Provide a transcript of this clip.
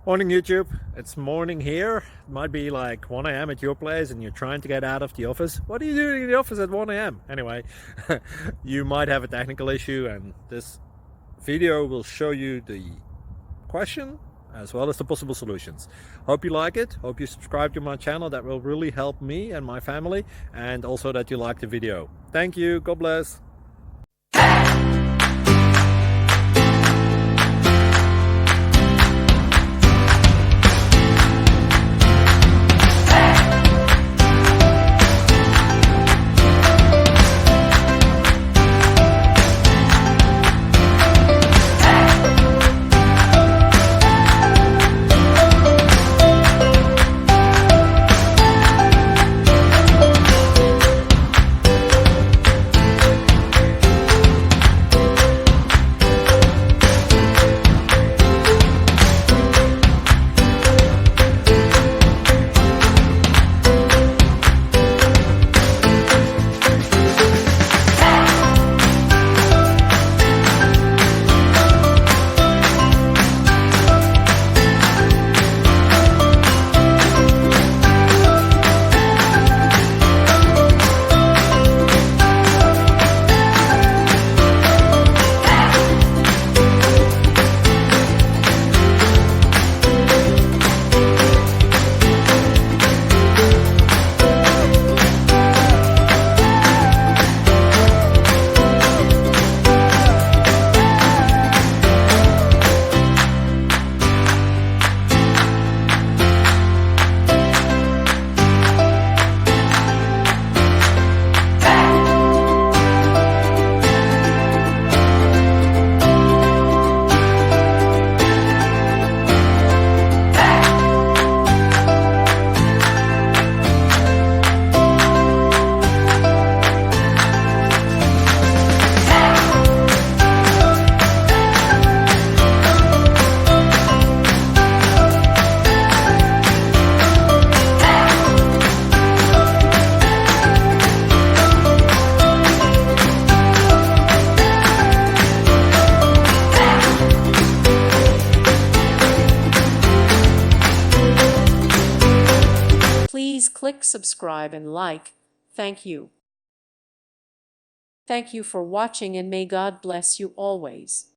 Morning YouTube, it's morning here. It might be like 1 a.m. at your place and you're trying to get out of the office. What are you doing in the office at 1 a.m.? Anyway, you might have a technical issue and this video will show you the question as well as the possible solutions. Hope you like it, hope you subscribe to my channel. That will really help me and my family, and also that you like the video. Thank you, God bless. Please click subscribe and like. Thank you. Thank you for watching and may God bless you always.